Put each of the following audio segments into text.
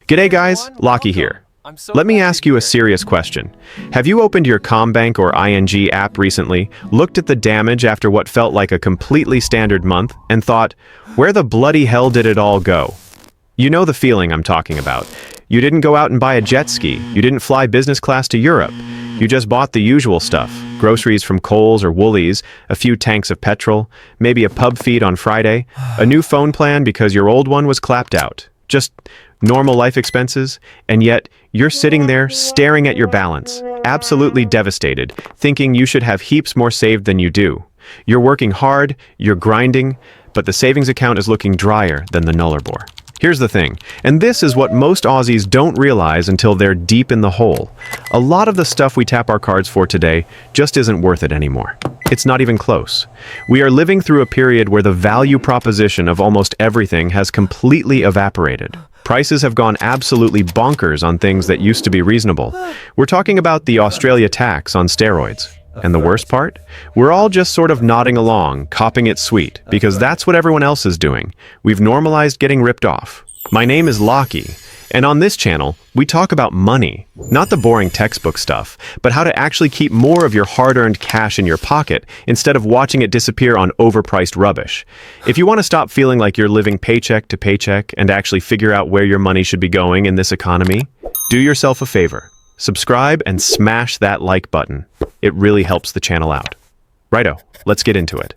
G'day guys, Lachie here. Let me ask you a serious question. Have you opened your Combank or ING app recently, looked at the damage after what felt like a completely standard month, and thought, where the bloody hell did it all go? You know the feeling I'm talking about. You didn't go out and buy a jet ski. You didn't fly business class to Europe. You just bought the usual stuff. Groceries from Kohl's or Woolies, a few tanks of petrol, maybe a pub feed on Friday, a new phone plan because your old one was clapped out. Just normal life expenses, and yet you're sitting there staring at your balance, absolutely devastated, thinking you should have heaps more saved than you do. You're working hard, you're grinding, but the savings account is looking drier than the Nullarbor. Here's the thing, and this is what most Aussies don't realize until they're deep in the hole. A lot of the stuff we tap our cards for today just isn't worth it anymore. It's not even close. We are living through a period where the value proposition of almost everything has completely evaporated. Prices have gone absolutely bonkers on things that used to be reasonable. We're talking about the Australia tax on steroids. And the worst part? We're all just sort of nodding along, copping it sweet, because that's what everyone else is doing. We've normalized getting ripped off. My name is Lachie, and on this channel, we talk about money, not the boring textbook stuff, but how to actually keep more of your hard-earned cash in your pocket instead of watching it disappear on overpriced rubbish. If you want to stop feeling like you're living paycheck to paycheck and actually figure out where your money should be going in this economy, do yourself a favor. Subscribe and smash that like button. It really helps the channel out. Righto, let's get into it.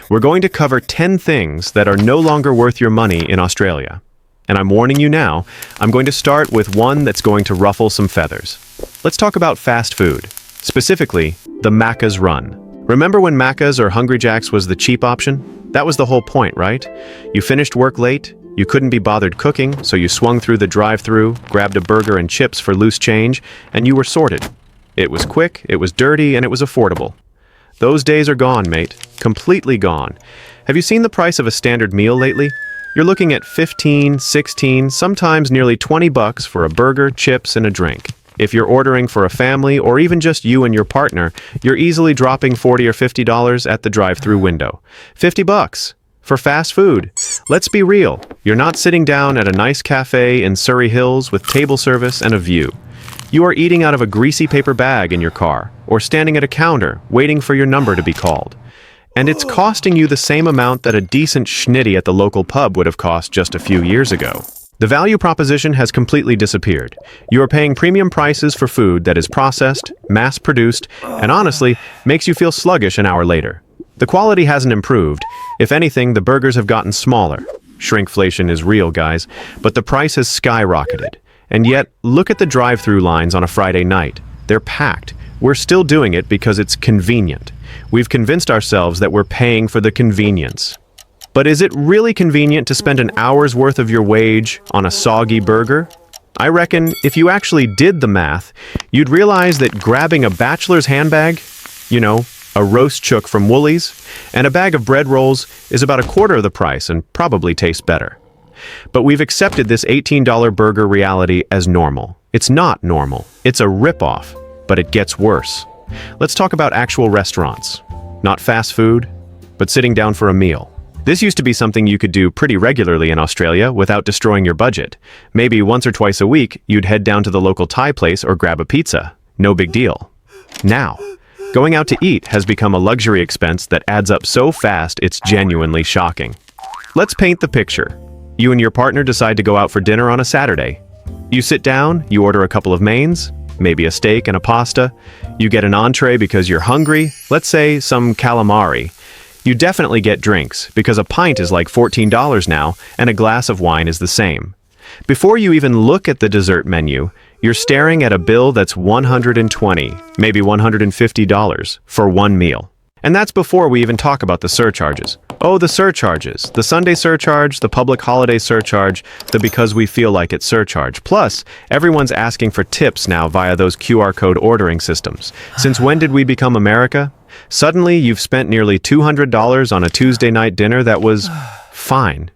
We're going to cover 10 things that are no longer worth your money in Australia. And I'm warning you now, I'm going to start with one that's going to ruffle some feathers. Let's talk about fast food, specifically the Maccas run. Remember when Maccas or Hungry Jack's was the cheap option? That was the whole point, right? You finished work late, you couldn't be bothered cooking, so you swung through the drive-thru, grabbed a burger and chips for loose change, and you were sorted. It was quick, it was dirty, and it was affordable. Those days are gone, mate. Completely gone. Have you seen the price of a standard meal lately? You're looking at 15, 16, sometimes nearly 20 bucks for a burger, chips, and a drink. If you're ordering for a family or even just you and your partner, you're easily dropping $40 or $50 at the drive-thru window. 50 bucks for fast food. Let's be real. You're not sitting down at a nice cafe in Surrey Hills with table service and a view. You are eating out of a greasy paper bag in your car, or standing at a counter, waiting for your number to be called. And it's costing you the same amount that a decent schnitty at the local pub would have cost just a few years ago. The value proposition has completely disappeared. You are paying premium prices for food that is processed, mass-produced, and honestly, makes you feel sluggish an hour later. The quality hasn't improved. If anything, the burgers have gotten smaller. Shrinkflation is real, guys, but the price has skyrocketed. And yet, look at the drive-thru lines on a Friday night. They're packed. We're still doing it because it's convenient. We've convinced ourselves that we're paying for the convenience. But is it really convenient to spend an hour's worth of your wage on a soggy burger? I reckon if you actually did the math, you'd realize that grabbing a bachelor's handbag, a roast chook from Woolies, and a bag of bread rolls is about a quarter of the price and probably tastes better. But we've accepted this $18 burger reality as normal. It's not normal. It's a rip-off, but it gets worse. Let's talk about actual restaurants. Not fast food, but sitting down for a meal. This used to be something you could do pretty regularly in Australia without destroying your budget. Maybe once or twice a week, you'd head down to the local Thai place or grab a pizza. No big deal. Now, going out to eat has become a luxury expense that adds up so fast it's genuinely shocking. Let's paint the picture. You and your partner decide to go out for dinner on a Saturday. You sit down, you order a couple of mains, maybe a steak and a pasta. You get an entree because you're hungry, let's say some calamari. You definitely get drinks because a pint is like $14 now and a glass of wine is the same. Before you even look at the dessert menu, you're staring at a bill that's $120, maybe $150 for one meal. And that's before we even talk about the surcharges. Oh, the surcharges. The Sunday surcharge, the public holiday surcharge, the because we feel like it surcharge. Plus, everyone's asking for tips now via those QR code ordering systems. Since when did we become America? Suddenly, you've spent nearly $200 on a Tuesday night dinner that was fine.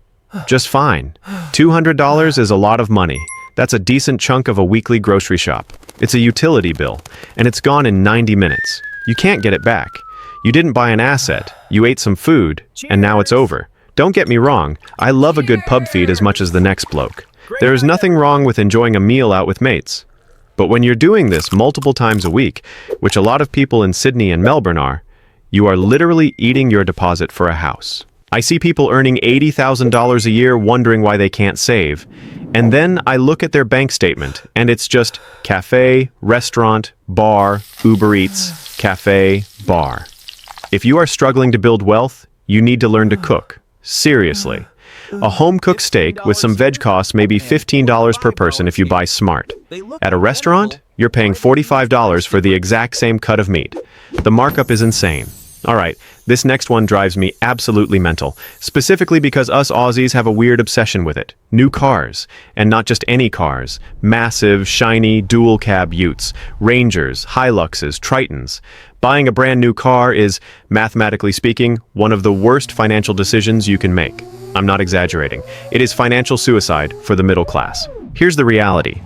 Just fine. $200 is a lot of money. That's a decent chunk of a weekly grocery shop. It's a utility bill, and it's gone in 90 minutes. You can't get it back. You didn't buy an asset, you ate some food, and now it's over. Don't get me wrong, I love a good pub feed as much as the next bloke. There is nothing wrong with enjoying a meal out with mates. But when you're doing this multiple times a week, which a lot of people in Sydney and Melbourne are, you are literally eating your deposit for a house. I see people earning $80,000 a year wondering why they can't save. And then I look at their bank statement, and it's just cafe, restaurant, bar, Uber Eats, cafe, bar. If you are struggling to build wealth, you need to learn to cook. Seriously. A home-cooked steak with some veg costs may be $15 per person if you buy smart. At a restaurant, you're paying $45 for the exact same cut of meat. The markup is insane. All right, this next one drives me absolutely mental, specifically because us Aussies have a weird obsession with it. New cars, and not just any cars. Massive, shiny, dual-cab utes, Rangers, Hiluxes, Tritons. Buying a brand new car is, mathematically speaking, one of the worst financial decisions you can make. I'm not exaggerating. It is financial suicide for the middle class. Here's the reality.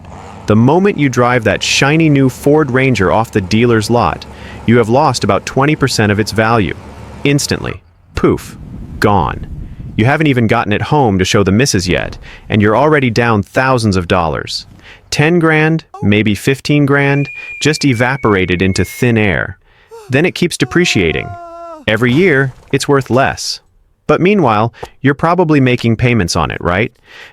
The moment you drive that shiny new Ford Ranger off the dealer's lot, you have lost about 20% of its value. Instantly. Poof. Gone. You haven't even gotten it home to show the missus yet, and you're already down thousands of dollars. 10 grand, maybe 15 grand, just evaporated into thin air. Then it keeps depreciating. Every year, it's worth less. But meanwhile, you're probably making payments on it, right?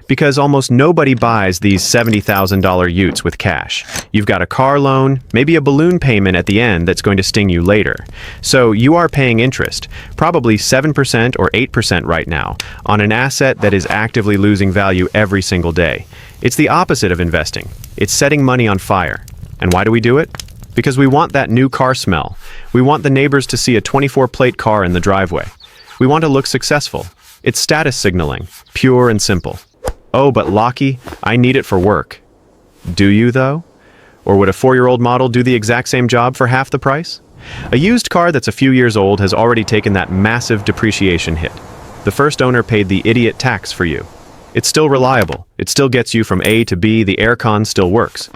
Because almost nobody buys these $70,000 utes with cash. You've got a car loan, maybe a balloon payment at the end that's going to sting you later. So you are paying interest, probably 7% or 8% right now, on an asset that is actively losing value every single day. It's the opposite of investing. It's setting money on fire. And why do we do it? Because we want that new car smell. We want the neighbors to see a 24-plate car in the driveway. We want to look successful. It's status signaling, pure and simple. Oh, but Lachie, I need it for work. Do you, though? Or would a 4-year-old model do the exact same job for half the price? A used car that's a few years old has already taken that massive depreciation hit. The first owner paid the idiot tax for you. It's still reliable. It still gets you from A to B. The aircon still works.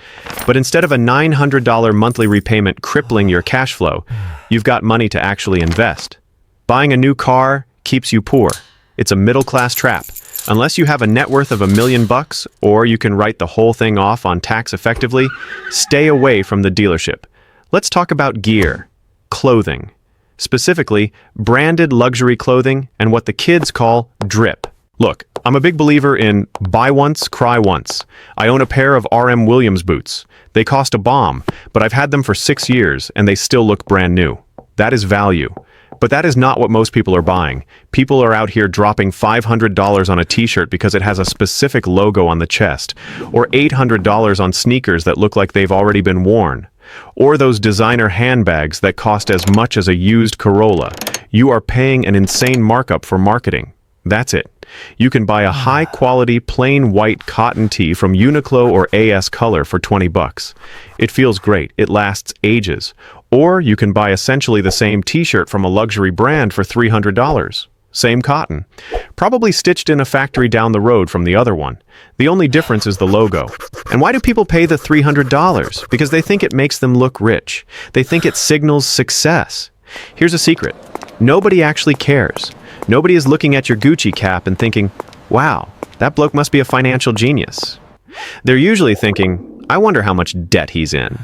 But instead of a $900 monthly repayment crippling your cash flow, you've got money to actually invest. Buying a new car keeps you poor. It's a middle-class trap. Unless you have a net worth of $1 million, or you can write the whole thing off on tax effectively, stay away from the dealership. Let's talk about gear, clothing. Specifically, branded luxury clothing and what the kids call drip. Look, I'm a big believer in buy once, cry once. I own a pair of R.M. Williams boots. They cost a bomb, but I've had them for 6 years and they still look brand new. That is value. But that is not what most people are buying. People are out here dropping $500 on a t-shirt because it has a specific logo on the chest, or $800 on sneakers that look like they've already been worn, or those designer handbags that cost as much as a used Corolla. You are paying an insane markup for marketing. That's it. You can buy a high-quality, plain white cotton tee from Uniqlo or AS Color for $20. It feels great. It lasts ages. Or you can buy essentially the same t-shirt from a luxury brand for $300. Same cotton. Probably stitched in a factory down the road from the other one. The only difference is the logo. And why do people pay the $300? Because they think it makes them look rich. They think it signals success. Here's a secret. Nobody actually cares. Nobody is looking at your Gucci cap and thinking, wow, that bloke must be a financial genius. They're usually thinking, I wonder how much debt he's in.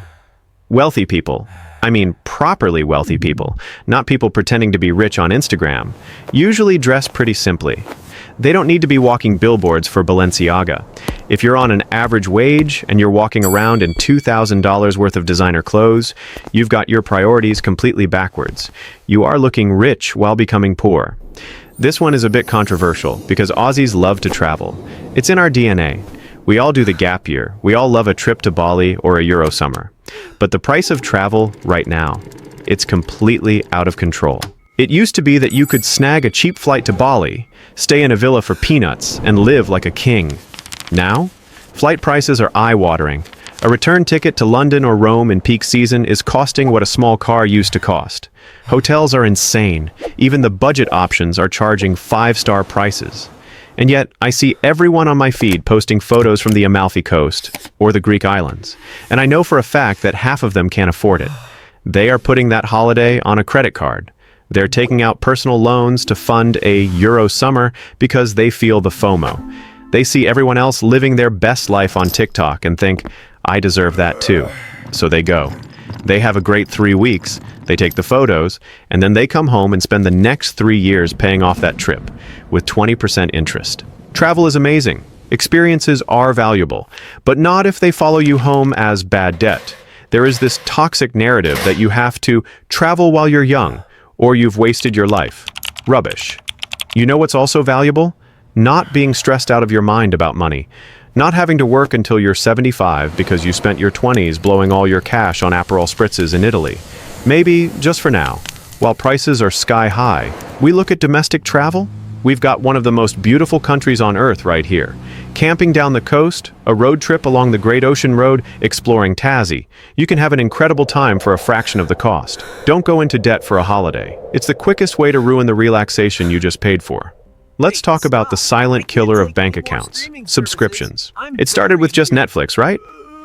Wealthy people, I mean properly wealthy people, not people pretending to be rich on Instagram, usually dress pretty simply. They don't need to be walking billboards for Balenciaga. If you're on an average wage and you're walking around in $2,000 worth of designer clothes, you've got your priorities completely backwards. You are looking rich while becoming poor. This one is a bit controversial because Aussies love to travel. It's in our DNA. We all do the gap year. We all love a trip to Bali or a Euro summer. But the price of travel right now, it's completely out of control. It used to be that you could snag a cheap flight to Bali, stay in a villa for peanuts, and live like a king. Now, flight prices are eye-watering. A return ticket to London or Rome in peak season is costing what a small car used to cost. Hotels are insane. Even the budget options are charging 5-star prices. And yet, I see everyone on my feed posting photos from the Amalfi Coast or the Greek islands. And I know for a fact that half of them can't afford it. They are putting that holiday on a credit card. They're taking out personal loans to fund a Euro summer because they feel the FOMO. They see everyone else living their best life on TikTok and think, I deserve that too. So they go. They have a great 3 weeks, they take the photos, and then they come home and spend the next 3 years paying off that trip with 20% interest. Travel is amazing. Experiences are valuable, but not if they follow you home as bad debt. There is this toxic narrative that you have to travel while you're young, or you've wasted your life. Rubbish. You know what's also valuable? Not being stressed out of your mind about money. Not having to work until you're 75 because you spent your 20s blowing all your cash on Aperol spritzes in Italy. Maybe, just for now, while prices are sky high, we look at domestic travel? We've got one of the most beautiful countries on earth right here. Camping down the coast, a road trip along the Great Ocean Road, exploring Tassie. You can have an incredible time for a fraction of the cost. Don't go into debt for a holiday. It's the quickest way to ruin the relaxation you just paid for. Let's talk about the silent killer of bank accounts, subscriptions. It started with just Netflix, right?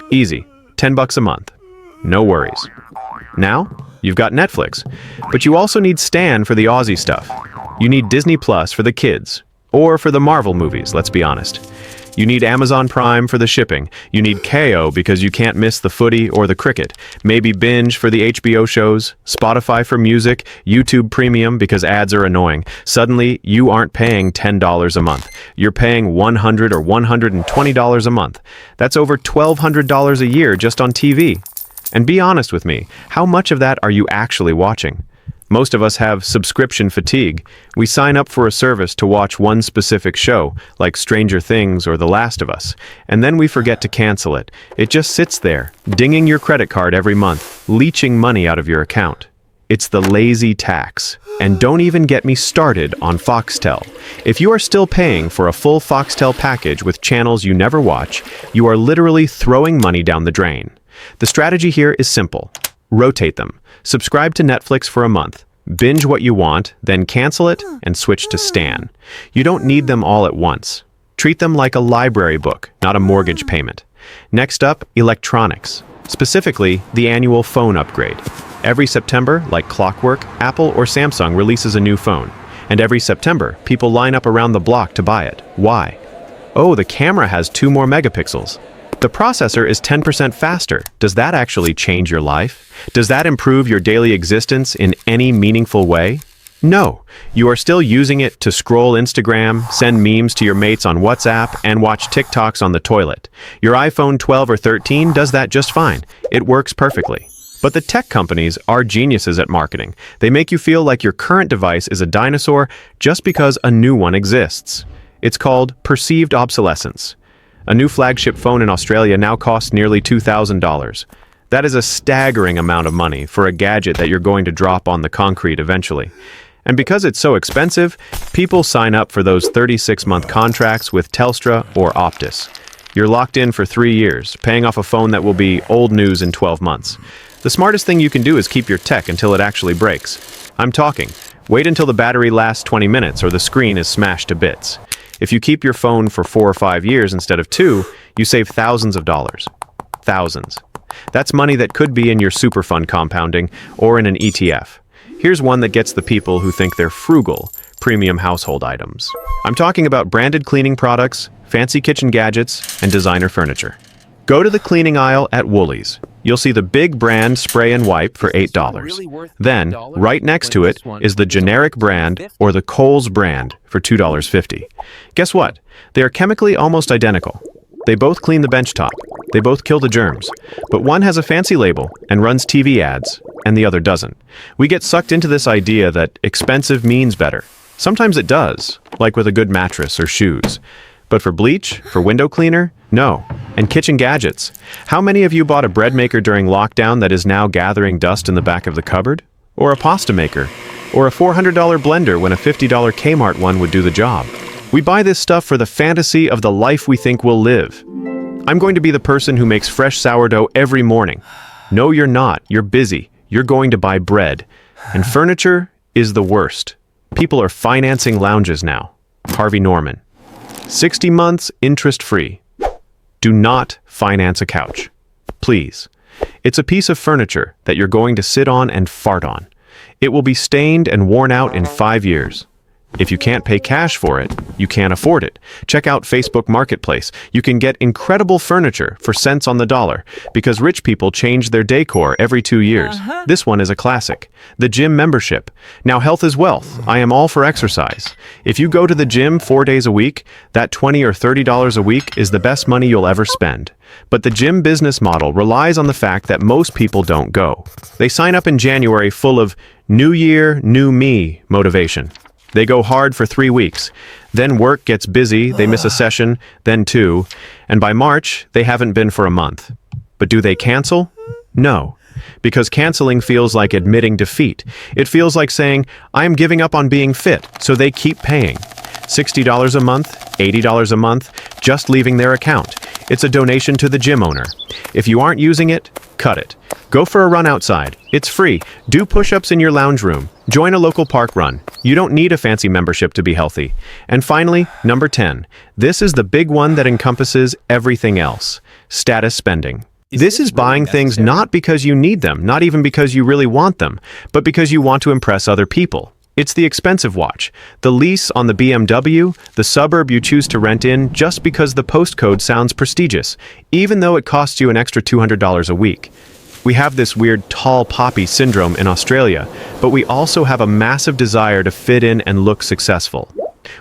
Easy, $10 a month. No worries. Now, you've got Netflix, but you also need Stan for the Aussie stuff. You need Disney Plus for the kids, or for the Marvel movies, let's be honest. You need Amazon Prime for the shipping. You need KO because you can't miss the footy or the cricket. Maybe Binge for the HBO shows, Spotify for music, YouTube Premium because ads are annoying. Suddenly, you aren't paying $10 a month. You're paying $100 or $120 a month. That's over $1,200 a year just on TV. And be honest with me, how much of that are you actually watching? Most of us have subscription fatigue. We sign up for a service to watch one specific show, like Stranger Things or The Last of Us, and then we forget to cancel it. It just sits there, dinging your credit card every month, leeching money out of your account. It's the lazy tax. And don't even get me started on Foxtel. If you are still paying for a full Foxtel package with channels you never watch, you are literally throwing money down the drain. The strategy here is simple. Rotate them. Subscribe to Netflix for a month. Binge what you want, then cancel it and switch to Stan. You don't need them all at once. Treat them like a library book, not a mortgage payment. Next up, electronics. Specifically, the annual phone upgrade. Every September, like clockwork, Apple or Samsung releases a new phone. And every September, people line up around the block to buy it. Why? Oh, the camera has 2 more megapixels. The processor is 10% faster. Does that actually change your life? Does that improve your daily existence in any meaningful way? No. You are still using it to scroll Instagram, send memes to your mates on WhatsApp, and watch TikToks on the toilet. Your iPhone 12 or 13 does that just fine. It works perfectly. But the tech companies are geniuses at marketing. They make you feel like your current device is a dinosaur just because a new one exists. It's called perceived obsolescence. A new flagship phone in Australia now costs nearly $2,000. That is a staggering amount of money for a gadget that you're going to drop on the concrete eventually. And because it's so expensive, people sign up for those 36-month contracts with Telstra or Optus. You're locked in for 3 years, paying off a phone that will be old news in 12 months. The smartest thing you can do is keep your tech until it actually breaks. I'm talking. Wait until the battery lasts 20 minutes or the screen is smashed to bits. If you keep your phone for 4 or 5 years instead of 2, you save thousands of dollars. Thousands. That's money that could be in your super fund compounding or in an ETF. Here's one that gets the people who think they're frugal, premium household items. I'm talking about branded cleaning products, fancy kitchen gadgets, and designer furniture. Go to the cleaning aisle at Woolies. You'll see the big brand spray and wipe for $8. Then, right next to it is the generic brand or the Kohl's brand for $2.50. Guess what? They are chemically almost identical. They both clean the bench top. They both kill the germs. But one has a fancy label and runs TV ads, and the other doesn't. We get sucked into this idea that expensive means better. Sometimes it does, like with a good mattress or shoes. But for bleach, for window cleaner, no. And kitchen gadgets. How many of you bought a bread maker during lockdown that is now gathering dust in the back of the cupboard? Or a pasta maker? Or a $400 blender when a $50 Kmart one would do the job? We buy this stuff for the fantasy of the life we think we'll live. I'm going to be the person who makes fresh sourdough every morning. No, you're not. You're busy. You're going to buy bread. And furniture is the worst. People are financing lounges now. Harvey Norman. 60 months interest-free. Do not finance a couch. Please. It's a piece of furniture that you're going to sit on and fart on. It will be stained and worn out in 5 years. If you can't pay cash for it, you can't afford it. Check out Facebook Marketplace. You can get incredible furniture for cents on the dollar because rich people change their decor every 2 years. This one is a classic. The gym membership. Now, health is wealth. I am all for exercise. If you go to the gym 4 days a week, that $20 or $30 a week is the best money you'll ever spend. But the gym business model relies on the fact that most people don't go. They sign up in January full of new year, new me motivation. They go hard for 3 weeks. Then work gets busy, they miss a session, then 2, and by March, they haven't been for a month. But do they cancel? No. Because canceling feels like admitting defeat. It feels like saying, I'm giving up on being fit, so they keep paying. $60 a month, $80 a month, just leaving their account. It's a donation to the gym owner. If you aren't using it, cut it. Go for a run outside. It's free. Do push-ups in your lounge room. Join a local park run. You don't need a fancy membership to be healthy. And finally, number 10. This is the big one that encompasses everything else. Status spending. This is buying things not because you need them, not even because you really want them, but because you want to impress other people. It's the expensive watch, the lease on the BMW, the suburb you choose to rent in just because the postcode sounds prestigious, even though it costs you an extra $200 a week. We have this weird tall poppy syndrome in Australia, but we also have a massive desire to fit in and look successful.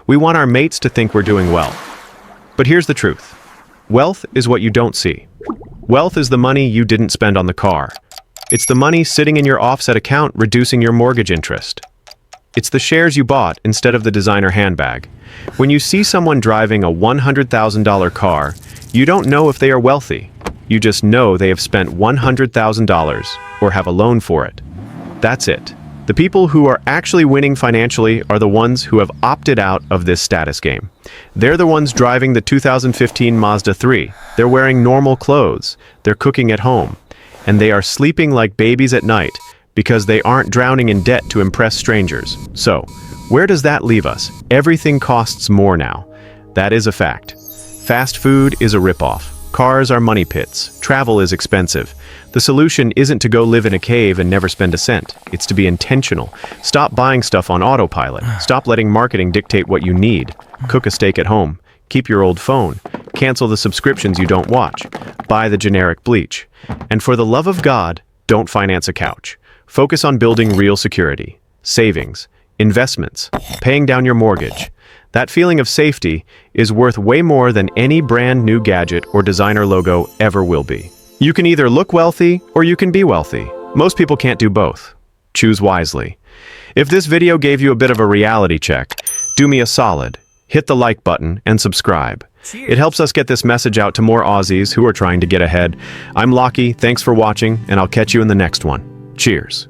We want our mates to think we're doing well. But here's the truth. Wealth is what you don't see. Wealth is the money you didn't spend on the car. It's the money sitting in your offset account reducing your mortgage interest. It's the shares you bought instead of the designer handbag. When you see someone driving a $100,000 car, you don't know if they are wealthy. You just know they have spent $100,000 or have a loan for it. That's it. The people who are actually winning financially are the ones who have opted out of this status game. They're the ones driving the 2015 Mazda 3. They're wearing normal clothes. They're cooking at home. And they are sleeping like babies at night because they aren't drowning in debt to impress strangers. So, where does that leave us? Everything costs more now. That is a fact. Fast food is a ripoff. Cars are money pits. Travel is expensive. The solution isn't to go live in a cave and never spend a cent. It's to be intentional. Stop buying stuff on autopilot. Stop letting marketing dictate what you need. Cook a steak at home. Keep your old phone. Cancel the subscriptions you don't watch. Buy the generic bleach. And for the love of God, don't finance a couch. Focus on building real security, savings, investments, paying down your mortgage. That feeling of safety is worth way more than any brand new gadget or designer logo ever will be. You can either look wealthy or you can be wealthy. Most people can't do both. Choose wisely. If this video gave you a bit of a reality check, do me a solid. Hit the like button and subscribe. Cheers. It helps us get this message out to more Aussies who are trying to get ahead. I'm Lachie, thanks for watching, and I'll catch you in the next one. Cheers.